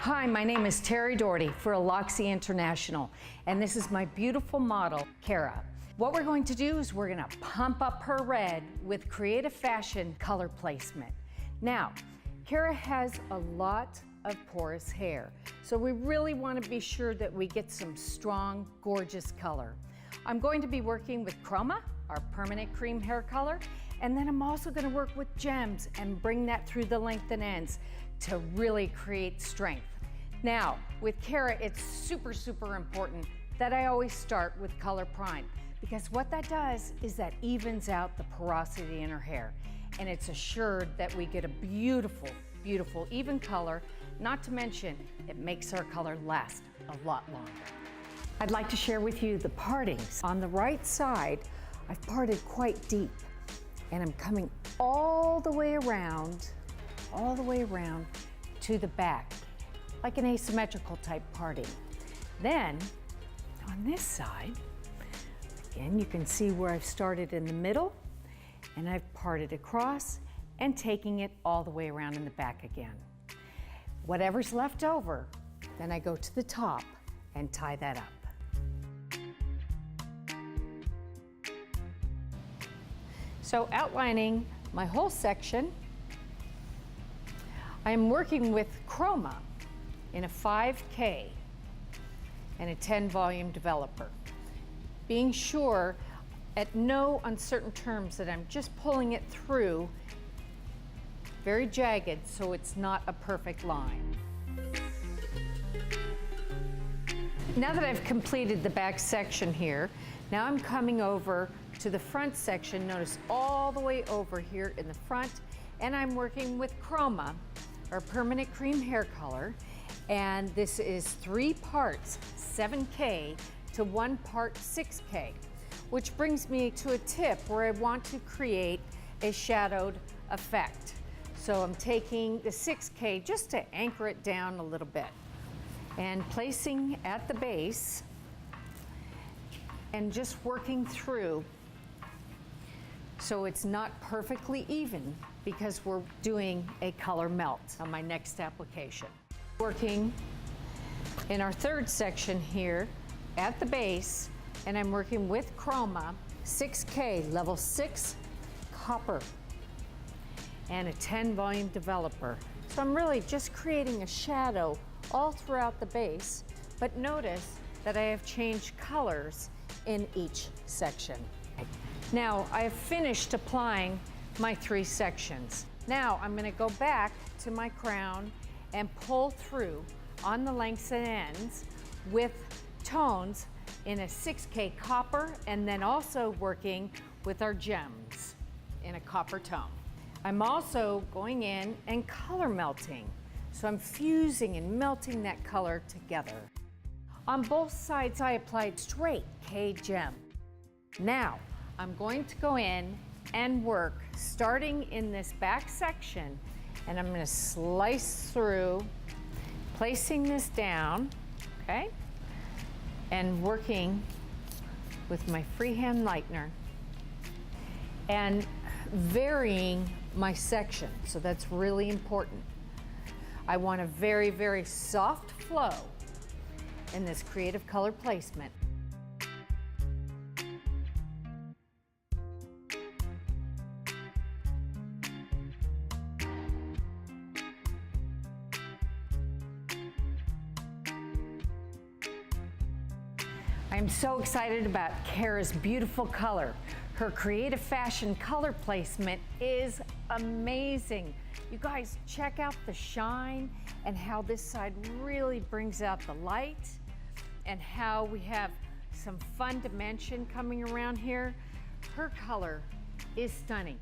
Hi, my name is Teri Dougherty for Aloxxi International, and this is my beautiful model, Kara. What we're going to do is we're going to pump up her red with creative fashion color placement. Now, Kara has a lot of porous hair, so we really want to be sure that we get some strong, gorgeous color. I'm going to be working with Chroma, our permanent cream hair color, and then I'm also going to work with gems and bring that through the length and ends to really create strength. Now, with Kara, it's super important that I always start with color prime, because what that does is that evens out the porosity in her hair, and it's assured that we get a beautiful even color, not to mention it makes our color last a lot longer. I'd like to share with you the partings. On the right side, I've parted quite deep, and I'm coming all the way around to the back, like an asymmetrical type parting. Then, on this side, again, you can see where I've started in the middle, and I've parted across and taking it all the way around in the back again. Whatever's left over, then I go to the top and tie that up. So outlining my whole section, I'm working with Chroma in a 5K and a 10 volume developer, being sure at no uncertain terms that I'm just pulling it through very jagged so it's not a perfect line. Now that I've completed the back section here, now I'm coming over to the front section. Notice all the way over here in the front, and I'm working with Chroma, our permanent cream hair color, and this is 3 parts 7K to 1 part 6K, which brings me to a tip where I want to create a shadowed effect. So I'm taking the 6K just to anchor it down a little bit and placing at the base and just working through so it's not perfectly even, because we're doing a color melt on my next application. Working in our third section here at the base, and I'm working with Chroma 6K level 6 copper and a 10 volume developer. So I'm really just creating a shadow all throughout the base, but notice that I have changed colors in each section. Now I've finished applying my 3 sections. Now I'm going to go back to my crown and pull through on the lengths and ends with tones in a 6K copper, and then also working with our gems in a copper tone. I'm also going in and color melting. So I'm fusing and melting that color together. On both sides, I applied straight K gem. Now, I'm going to go in and work starting in this back section, and I'm going to slice through, placing this down, okay, and working with my freehand lightener and varying my section. So that's really important. I want a very soft flow in this creative color placement. I'm so excited about Kara's beautiful color. Her creative fashion color placement is amazing. You guys, check out the shine and how this side really brings out the light, and how we have some fun dimension coming around here. Her color is stunning.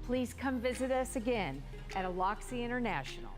Please come visit us again at Aloxxi International.